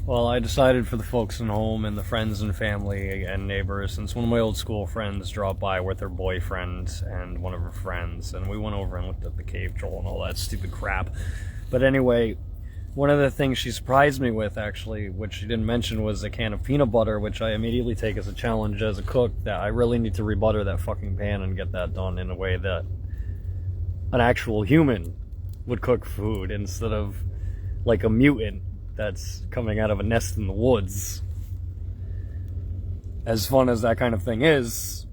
Well, I decided for the folks at home and the friends and family and neighbors, since one of my old school friends dropped by with her boyfriend and one of her friends, and we went over and looked at the cave troll and all that stupid crap. But anyway, one of the things she surprised me with, actually, which she didn't mention, was a can of peanut butter, which I immediately take as a challenge as a cook, that I really need to rebutter that fucking pan and get that done in a way that an actual human would cook food, instead of like a mutant that's coming out of a nest in the woods. As fun as that kind of thing is,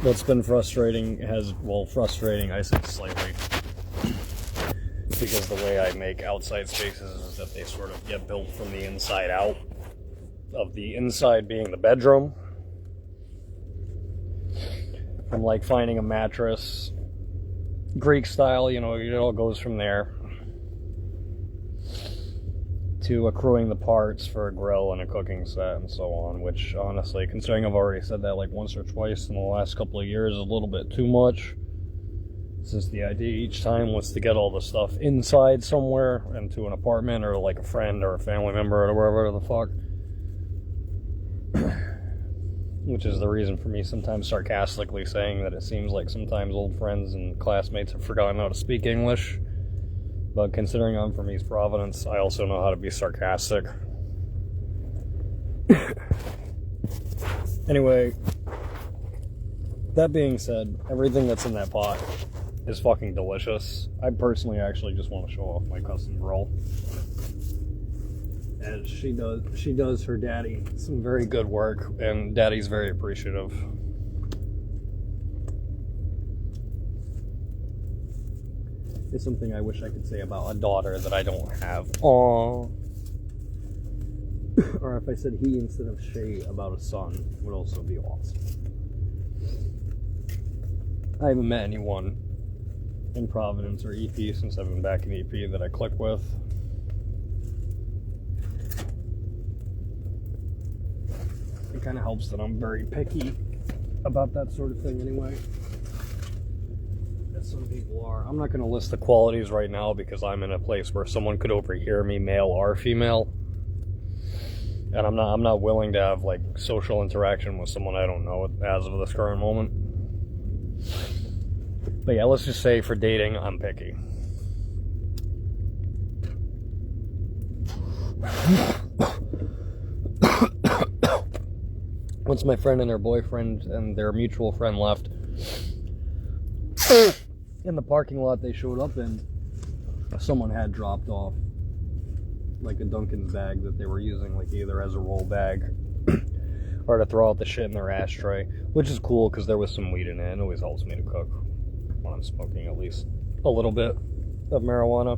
what's been frustrating frustrating, I say slightly, because the way I make outside spaces is that they sort of get built from the inside out, of the inside being the bedroom. I'm like finding a mattress, Greek style, it all goes from there, to accruing the parts for a grill and a cooking set and so on, which honestly, considering I've already said that like once or twice in the last couple of years, is a little bit too much, since the idea each time was to get all the stuff inside somewhere, into an apartment or like a friend or a family member or wherever the fuck. Which is the reason for me sometimes sarcastically saying that it seems like sometimes old friends and classmates have forgotten how to speak English. But considering I'm from East Providence, I also know how to be sarcastic. Anyway, that being said, everything that's in that pot is fucking delicious. I personally actually just want to show off my custom grill, as she does her daddy some very good work, and daddy's very appreciative. It's something I wish I could say about a daughter that I don't have. Aww. Or if I said he instead of she about a son, would also be awesome. I haven't met anyone in Providence or EP since I've been back in EP that I click with. It kind of helps that I'm very picky about that sort of thing anyway, as some people are. I'm not going to list the qualities right now because I'm in a place where someone could overhear me, male or female, and I'm not willing to have like social interaction with someone I don't know as of this current moment. But yeah, let's just say for dating, I'm picky. Once my friend and her boyfriend and their mutual friend left, in the parking lot they showed up in, someone had dropped off like a Dunkin's bag that they were using like either as a roll bag or to throw out the shit in their ashtray, which is cool because there was some weed in it. It always helps me to cook when I'm smoking at least a little bit of marijuana.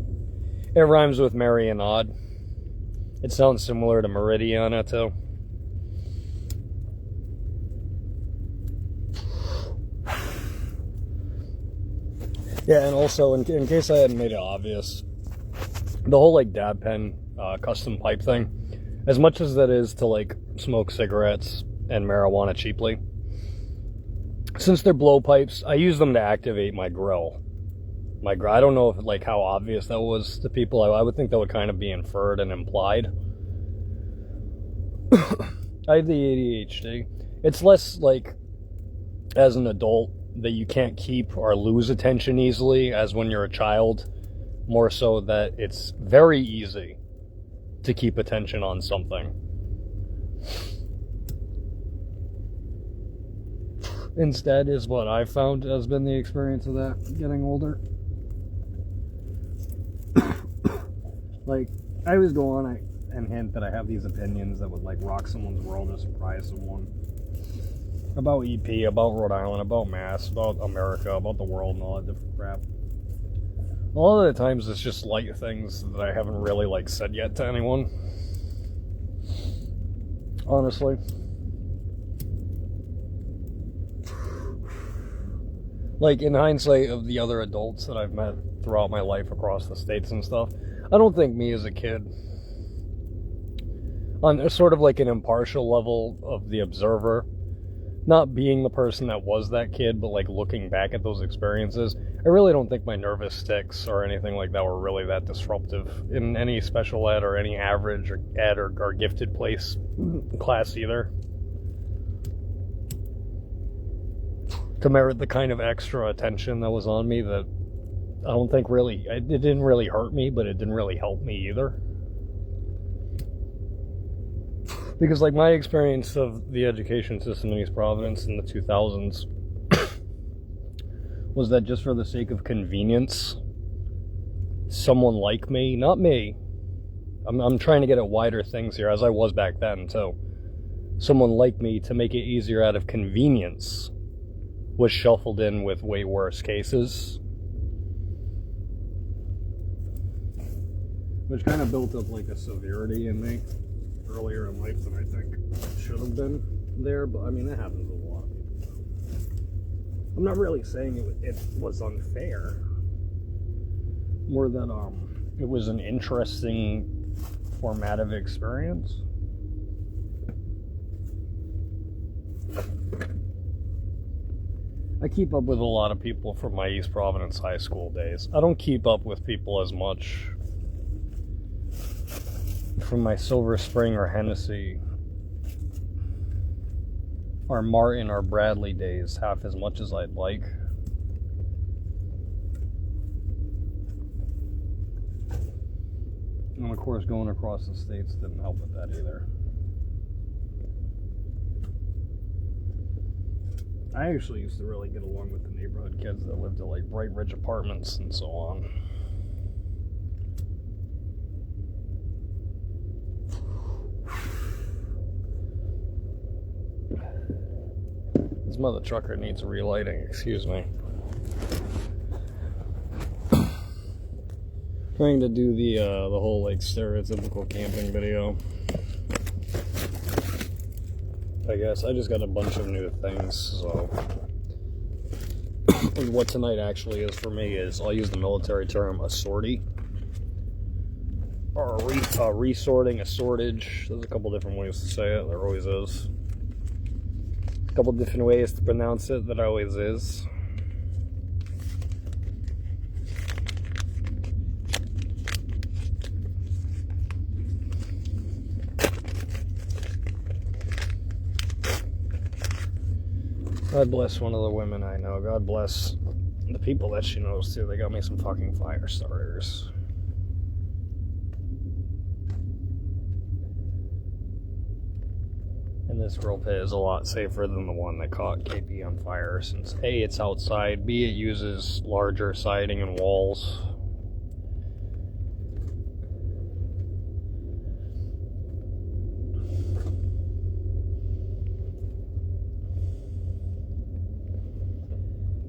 It rhymes with merry and odd. It sounds similar to Meridiana too. Yeah, and also, in case I hadn't made it obvious, the whole, like, dab pen custom pipe thing, as much as that is to, like, smoke cigarettes and marijuana cheaply, since they're blowpipes, I use them to activate my grill. I don't know if, like, how obvious that was to people. I would think that would kind of be inferred and implied. I have the ADHD. It's less, like, as an adult, that you can't keep or lose attention easily as when you're a child, more so that it's very easy to keep attention on something. Instead is what I've found has been the experience of that getting older. Like, I always go on and hint that I have these opinions that would like rock someone's world or surprise someone. About EP, about Rhode Island, about Mass, about America, about the world, and all that different crap. A lot of the times it's just light things that I haven't really, like, said yet to anyone. Honestly. Like, in hindsight of the other adults that I've met throughout my life across the states and stuff, I don't think me as a kid, on a sort of like an impartial level of the observer, not being the person that was that kid, but like looking back at those experiences, I really don't think my nervous tics or anything like that were really that disruptive in any special ed or any average or ed or gifted place class either, to merit the kind of extra attention that was on me. That I don't think really, it didn't really hurt me, but it didn't really help me either. Because, like, my experience of the education system in East Providence in the 2000s was that just for the sake of convenience, someone like me, not me, I'm trying to get at wider things here, as I was back then, too. Someone like me, to make it easier out of convenience, was shuffled in with way worse cases. Which kind of built up, like, a severity in me earlier in life than I think should have been there, but I mean, that happens with a lot of people. I'm not really saying it was unfair, more than it was an interesting formative experience. I keep up with a lot of people from my East Providence high school days. I don't keep up with people as much from my Silver Spring or Hennessy or Martin or Bradley days half as much as I'd like. And of course, going across the states didn't help with that either. I actually used to really get along with the neighborhood kids that lived at like Bright Ridge Apartments and so on. This mother trucker needs relighting, excuse me. Trying to do the whole like stereotypical camping video. I guess I just got a bunch of new things, so and what tonight actually is for me is, I'll use the military term, a sortie. Or a resorting, a sortage. There's a couple different ways to say it, there always is. A couple different ways to pronounce it, that always is. God bless one of the women I know. God bless the people that she knows too. They got me some fucking fire starters. And this grill pit is a lot safer than the one that caught KP on fire, since A, it's outside, B, it uses larger siding and walls.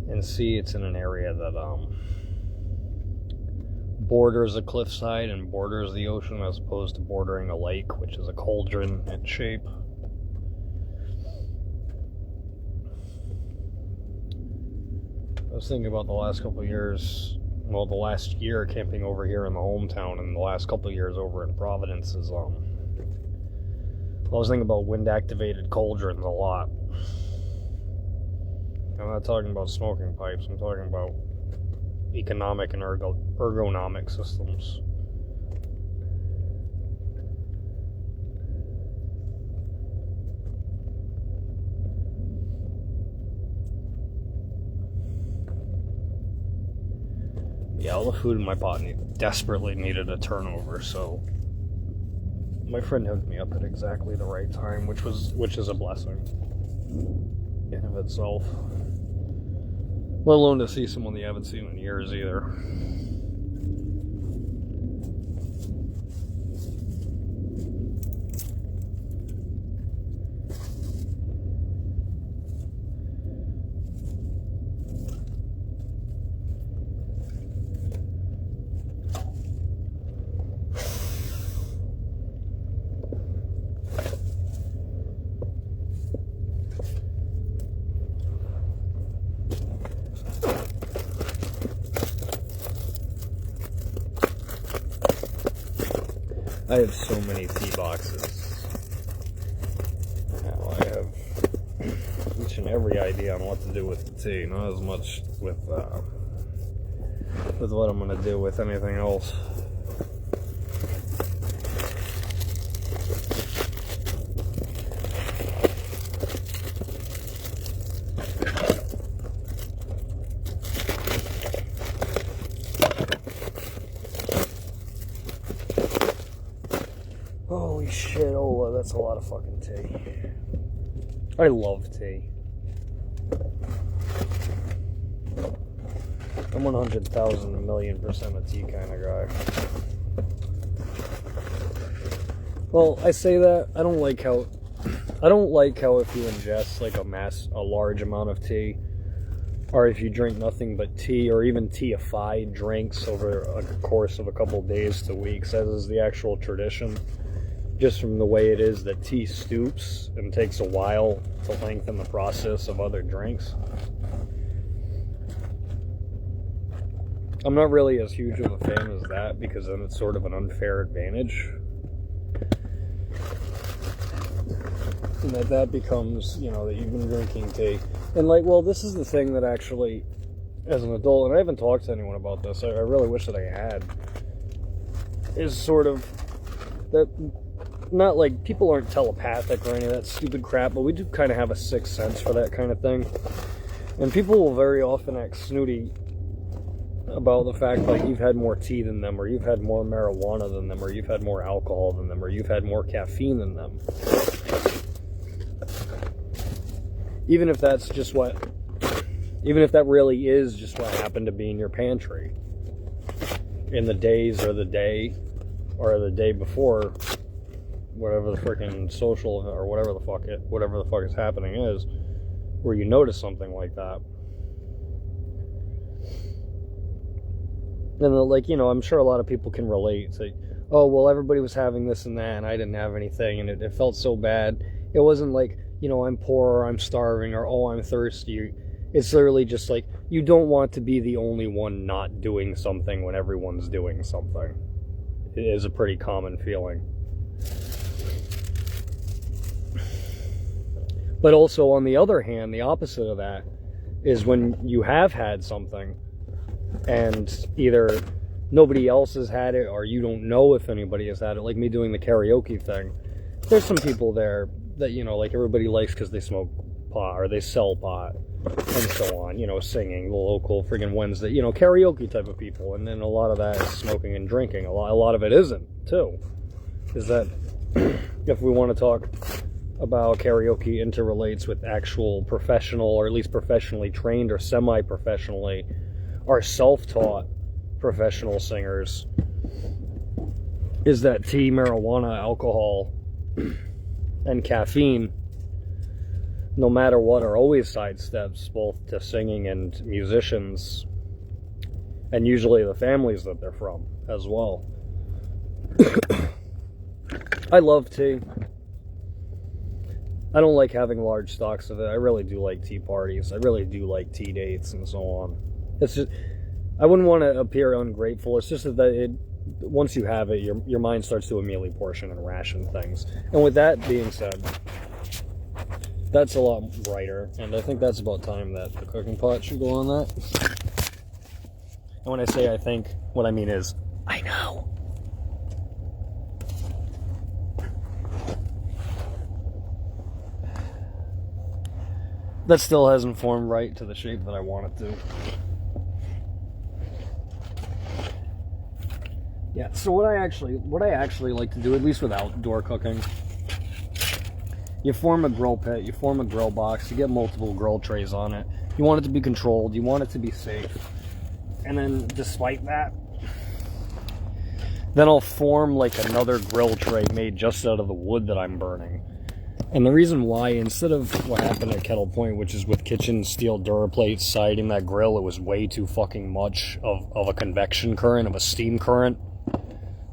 And C, it's in an area that borders a cliffside and borders the ocean, as opposed to bordering a lake, which is a cauldron in shape. I was thinking about the last couple of years, well, the last year camping over here in the hometown, and the last couple of years over in Providence is, I was thinking about wind-activated cauldrons a lot. I'm not talking about smoking pipes, I'm talking about economic and ergonomic systems. Yeah, all the food in my pot desperately needed a turnover, so my friend hooked me up at exactly the right time, which is a blessing in of itself. Let alone to see someone you haven't seen in years either. I have so many tea boxes. Now I have each every idea on what to do with the tea, not as much with what I'm going to do with anything else. Holy shit, Ola, that's a lot of fucking tea. I love tea. I'm 100,000 1,000,000% a tea kind of guy. Well, I say that, I don't like how if you ingest like a large amount of tea, or if you drink nothing but tea, or even teaified drinks over a course of a couple days to weeks, as is the actual tradition. Just from the way it is that tea stoops and takes a while to lengthen the process of other drinks. I'm not really as huge of a fan as that, because then it's sort of an unfair advantage. And that becomes, you know, that you've been drinking tea. And like, well, this is the thing that actually, as an adult, and I haven't talked to anyone about this, I really wish that I had, is sort of that, not like, people aren't telepathic or any of that stupid crap, but we do kind of have a sixth sense for that kind of thing. And people will very often act snooty about the fact like you've had more tea than them, or you've had more marijuana than them, or you've had more alcohol than them, or you've had more caffeine than them. Even if that really is just what happened to be in your pantry in the days or the day before whatever the freaking social or whatever the fuck is happening is, where you notice something like that. And like, you know, I'm sure a lot of people can relate. It's like, oh, well, everybody was having this and that, and I didn't have anything, and it felt so bad. It wasn't like, you know, I'm poor, or I'm starving, or oh, I'm thirsty. It's literally just like, you don't want to be the only one not doing something when everyone's doing something. It is a pretty common feeling. But also, on the other hand, the opposite of that is when you have had something, and either nobody else has had it, or you don't know if anybody has had it, like me doing the karaoke thing. There's some people there that, you know, like everybody likes because they smoke pot, or they sell pot, and so on, you know, singing, the local friggin' Wednesday, you know, karaoke type of people. And then a lot of that is smoking and drinking. A lot of it isn't, too. Is that, if we want to talk about karaoke interrelates with actual professional, or at least professionally trained or semi-professionally, or self-taught professional singers, is that tea, marijuana, alcohol, and caffeine, no matter what, are always sidesteps both to singing and musicians, and usually the families that they're from as well. I love tea. I don't like having large stocks of it. I really do like tea parties. I really do like tea dates and so on. It's just, I wouldn't want to appear ungrateful. It's just that once you have it, your mind starts to immediately portion and ration things. And with that being said, that's a lot brighter, and I think that's about time that the cooking pot should go on that. And when I say I think, what I mean is, I know. That still hasn't formed right to the shape that I want it to. Yeah, so what I actually like to do, at least with outdoor cooking, you form a grill pit, you form a grill box, you get multiple grill trays on it. You want it to be controlled, you want it to be safe. And then, despite that, then I'll form like another grill tray made just out of the wood that I'm burning. And the reason why, instead of what happened at Kettle Point, which is with kitchen steel Duraplate siding that grill, it was way too fucking much of a convection current, of a steam current,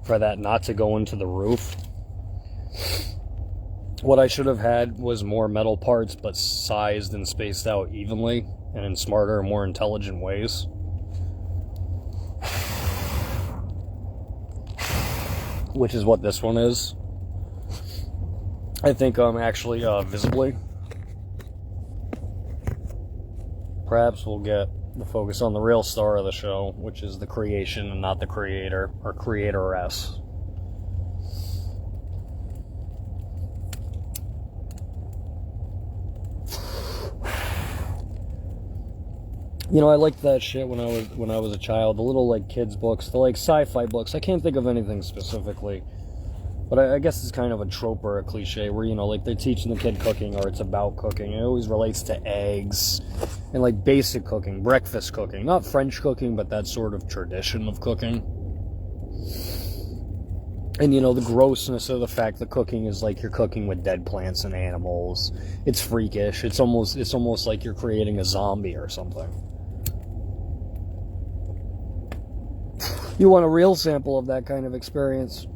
for that not to go into the roof. What I should have had was more metal parts, but sized and spaced out evenly, and in smarter and more intelligent ways. Which is what this one is. I think actually visibly. perhaps we'll get the focus on the real star of the show, which is the creation and not the creator, or creatoress. You know, I liked that shit when I was a child. The little, like, kids' books, the, like, sci-fi books. I can't think of anything specifically, but I guess it's kind of a trope or a cliche where, you know, like, they're teaching the kid cooking, or it's about cooking. It always relates to eggs and, like, basic cooking, breakfast cooking. Not French cooking, but that sort of tradition of cooking. And, you know, the grossness of the fact that cooking is like you're cooking with dead plants and animals. It's freakish. It's almost like you're creating a zombie or something. You want a real sample of that kind of experience?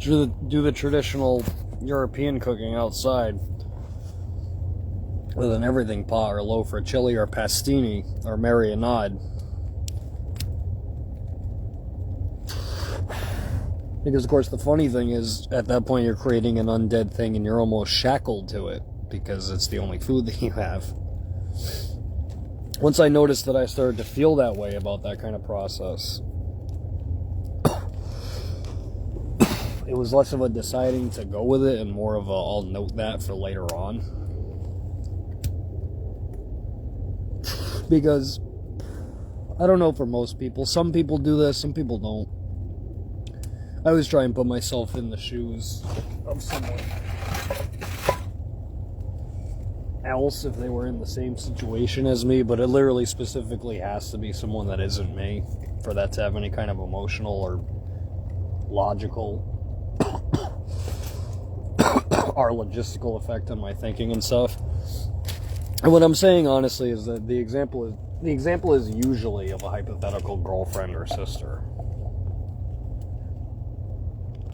Do the traditional European cooking outside with an everything pot or loaf or chili or pastini or marinade. Because, of course, the funny thing is, at that point, you're creating an undead thing and you're almost shackled to it because it's the only food that you have. Once I noticed that I started to feel that way about that kind of process, it was less of a deciding to go with it and more of a, I'll note that for later on. Because, I don't know for most people. Some people do this, some people don't. I always try and put myself in the shoes of someone else if they were in the same situation as me, but it literally specifically has to be someone that isn't me for that to have any kind of emotional or logical or logistical effect on my thinking and stuff. And what I'm saying honestly is that the example is usually of a hypothetical girlfriend or sister.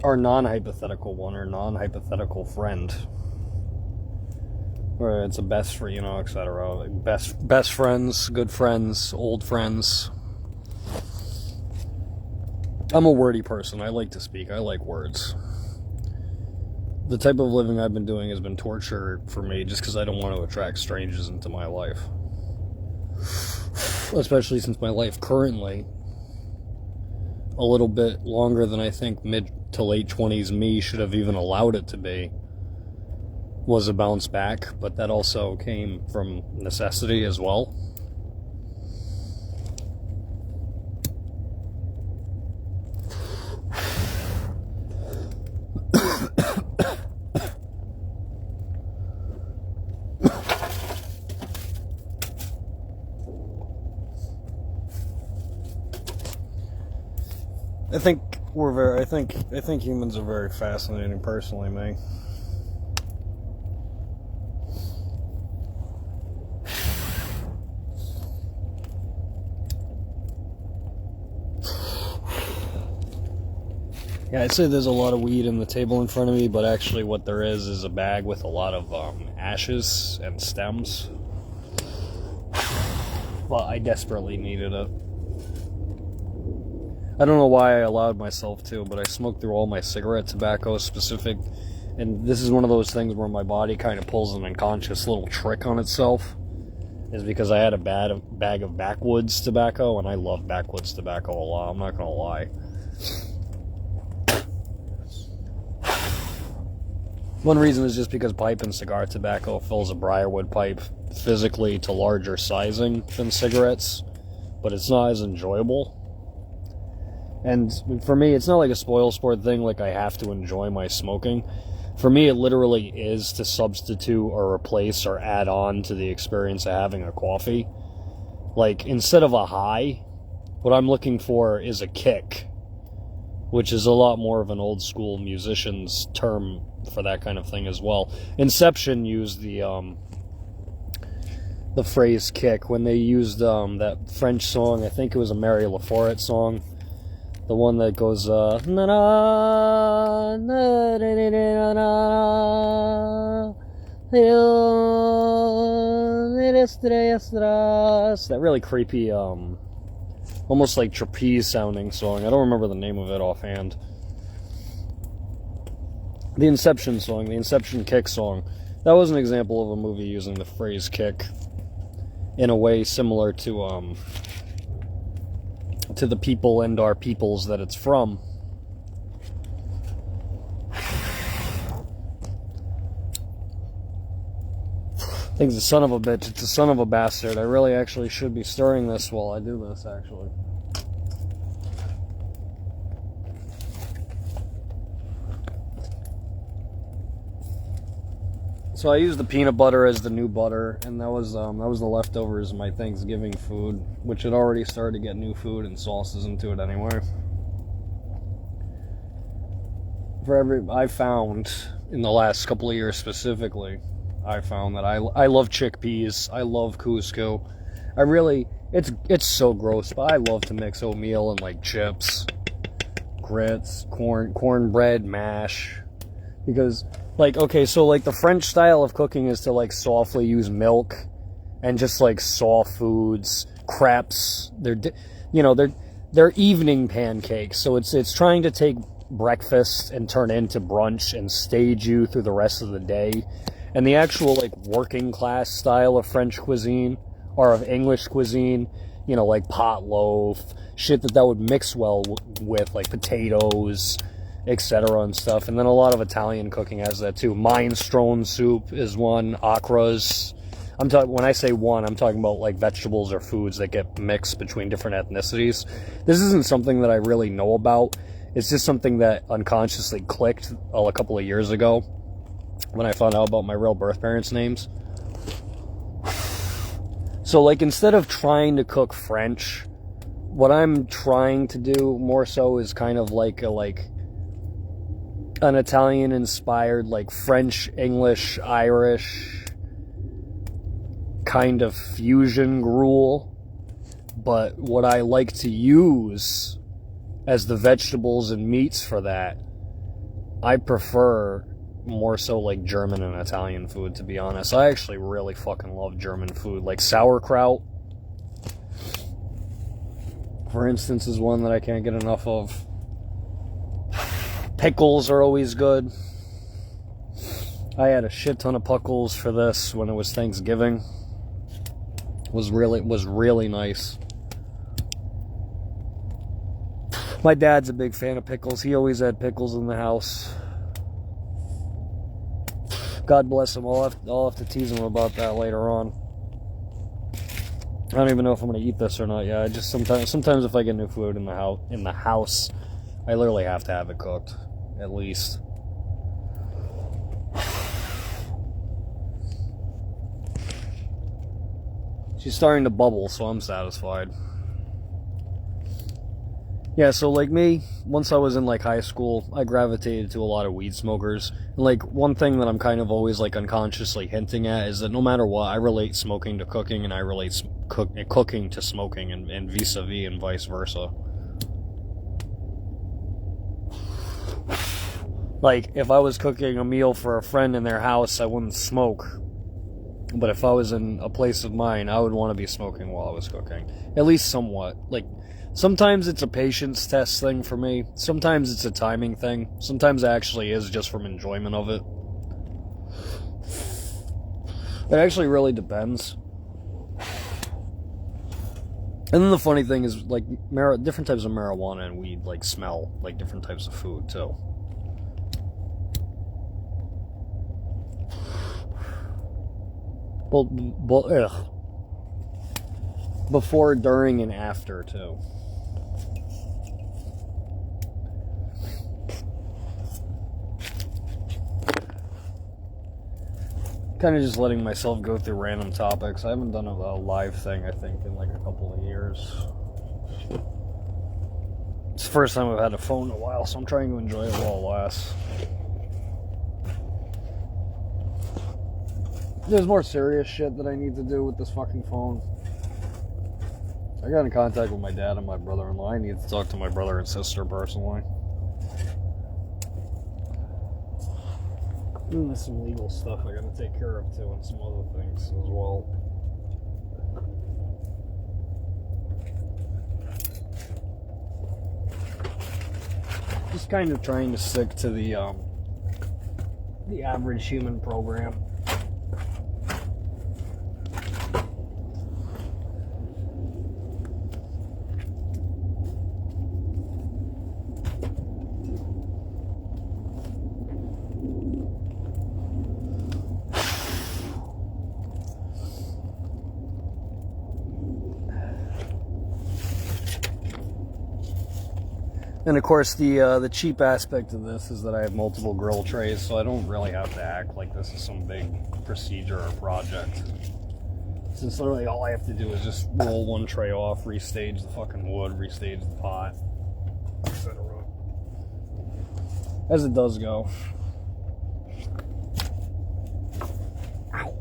Or non-hypothetical one, or non-hypothetical friend. Or it's a best friend, you know, etc. Best friends, good friends, old friends. I'm a wordy person. I like to speak. I like words. The type of living I've been doing has been torture for me just because I don't want to attract strangers into my life. Especially since my life currently, a little bit longer than I think mid to late 20s me should have even allowed it to be, was a bounce back, but that also came from necessity as well. I think humans are very fascinating, personally, me. Yeah, I'd say there's a lot of weed in the table in front of me, but actually what there is a bag with a lot of ashes and stems. Well, I desperately needed it. I don't know why I allowed myself to, but I smoked through all my cigarette tobacco specific, and this is one of those things where my body kind of pulls an unconscious little trick on itself, is because I had a bag of backwoods tobacco, and I love backwoods tobacco a lot, I'm not gonna lie. One reason is just because pipe and cigar tobacco fills a briarwood pipe physically to larger sizing than cigarettes, but it's not as enjoyable. And for me, it's not like a spoil sport thing, like I have to enjoy my smoking. For me, it literally is to substitute or replace or add on to the experience of having a coffee. Like, instead of a high, what I'm looking for is a kick, which is a lot more of an old school musician's term for that kind of thing as well. Inception used the phrase kick when they used that French song. I think it was a Mary LaForest song. The one that goes, na na na na na, that really creepy, almost like trapeze sounding song. I don't remember the name of it offhand. The Inception song, the Inception kick song. That was an example of a movie using the phrase kick. in a way similar to the people and our peoples that it's from. Thing's a son of a bitch. It's a son of a bastard. I really actually should be stirring this while I do this, actually. So I used the peanut butter as the new butter, and that was the leftovers of my Thanksgiving food, which had already started to get new food and sauces into it anyway. I found in the last couple of years specifically, I found that I love chickpeas. I love Cusco. It's so gross, but I love to mix oatmeal and like chips, grits, cornbread, mash. Because, like, okay, so like the French style of cooking is to like softly use milk and just like soft foods, crepes. They're evening pancakes. So it's trying to take breakfast and turn it into brunch and stage you through the rest of the day. And the actual, like, working class style of French cuisine, or of English cuisine, like pot loaf, shit that would mix well with, like, potatoes, etc. and stuff. And then a lot of Italian cooking has that, too. Minestrone soup is one, akras. When I say one, I'm talking about, like, vegetables or foods that get mixed between different ethnicities. This isn't something that I really know about. It's just something that unconsciously clicked a couple of years ago, when I found out about my real birth parents' names. So, like, instead of trying to cook French, what I'm trying to do more so is kind of like an Italian-inspired, like, French, English, Irish kind of fusion gruel. But what I like to use as the vegetables and meats for that, I prefer more so like German and Italian food, to be honest. I actually really fucking love German food. Like sauerkraut, for instance, is one that I can't get enough of. Pickles are always good. I had a shit ton of pickles for this when it was Thanksgiving. Was really nice. My dad's a big fan of pickles. He always had pickles in the house. God bless him. I'll have to tease him about that later on. I don't even know if I'm going to eat this or not yet. I just sometimes if I get new food in the house, I literally have to have it cooked, at least. She's starting to bubble, so I'm satisfied. Yeah, so like me, once I was in like high school, I gravitated to a lot of weed smokers. And like one thing that I'm kind of always like unconsciously hinting at is that no matter what, I relate smoking to cooking, and I relate cooking to smoking, and vis-a-vis and vice versa. Like, if I was cooking a meal for a friend in their house, I wouldn't smoke. But if I was in a place of mine, I would want to be smoking while I was cooking. At least somewhat. Like, sometimes it's a patience test thing for me. Sometimes it's a timing thing. Sometimes it actually is just from enjoyment of it. It actually really depends. And then the funny thing is, like, different types of marijuana and weed, like, smell like different types of food, too. Well, before, during, and after, too. Kind of just letting myself go through random topics. I haven't done a live thing, I think, in like a couple of years. It's the first time I've had a phone in a while, so I'm trying to enjoy it while it lasts. There's more serious shit that I need to do with this fucking phone. I got in contact with my dad and my brother-in-law. I need to talk to my brother and sister personally. And there's some legal stuff I gotta take care of too, and some other things as well. Just kind of trying to stick to the average human program. And of course, the cheap aspect of this is that I have multiple grill trays, so I don't really have to act like this is some big procedure or project. Since literally all I have to do is just roll one tray off, restage the fucking wood, restage the pot, etc. As it does go. Ow.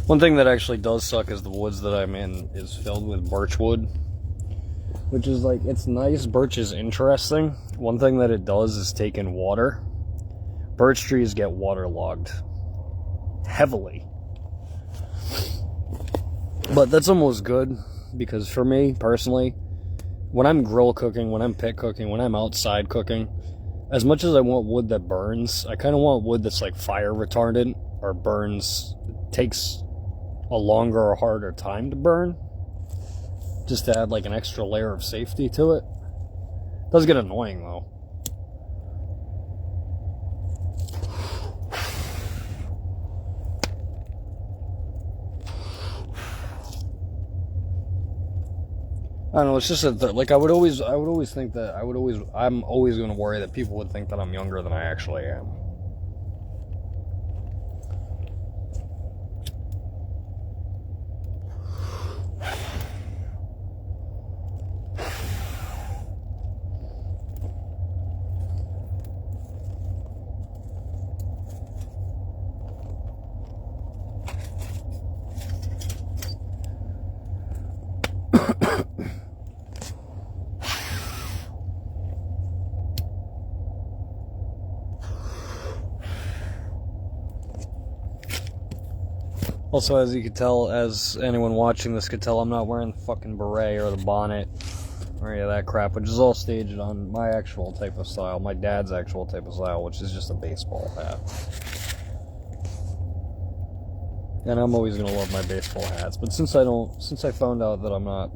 One thing that actually does suck is the woods that I'm in is filled with birch wood, which is like, it's nice. Birch is interesting. One thing that it does is take in water. Birch trees get waterlogged heavily. But that's almost good, because for me personally, when I'm grill cooking, when I'm pit cooking, when I'm outside cooking, as much as I want wood that burns, I kind of want wood that's like fire retardant, or burns, takes a longer or harder time to burn, just to add like an extra layer of safety to it. It does get annoying though. I don't know, it's just that, like, I'm always going to worry that people would think that I'm younger than I actually am. Also, as you could tell, as anyone watching this could tell, I'm not wearing the fucking beret or the bonnet or any of that crap, which is all staged on my actual type of style, my dad's actual type of style, which is just a baseball hat. And I'm always gonna love my baseball hats, but since I found out that I'm not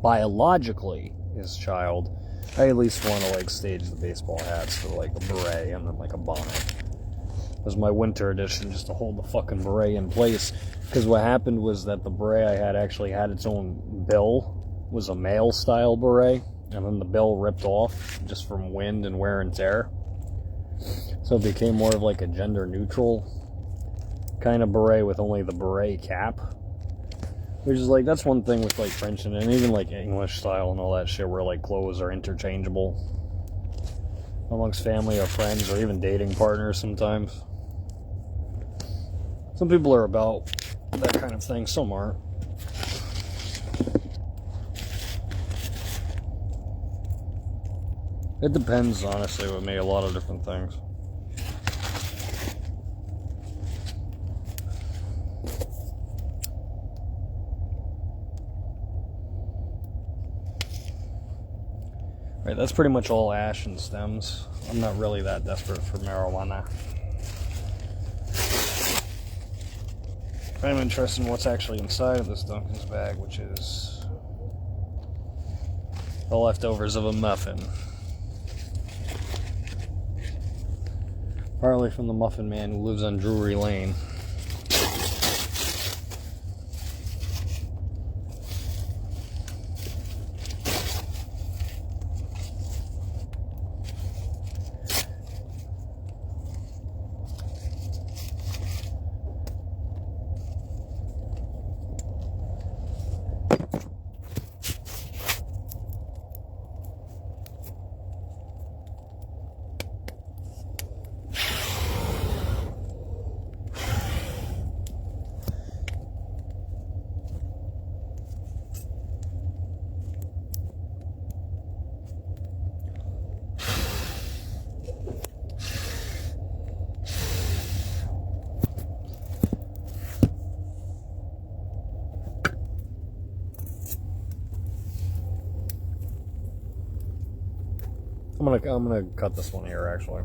biologically his child, I at least want to like stage the baseball hats for like a beret and then like a bonnet. Was my winter edition, just to hold the fucking beret in place. Because what happened was that the beret I had actually had its own bill, was a male style beret, and then the bill ripped off just from wind and wear and tear. So it became more of like a gender neutral kind of beret with only the beret cap. Which is like, that's one thing with like French and even like English style and all that shit, where like clothes are interchangeable amongst family or friends or even dating partners sometimes. Some people are about that kind of thing, some aren't. It depends, honestly, with me, a lot of different things. Right, that's pretty much all ash and stems. I'm not really that desperate for marijuana. I'm interested in what's actually inside of this Dunkin's bag, which is the leftovers of a muffin. Partly from the muffin man who lives on Drury Lane. I'm gonna cut this one here, actually.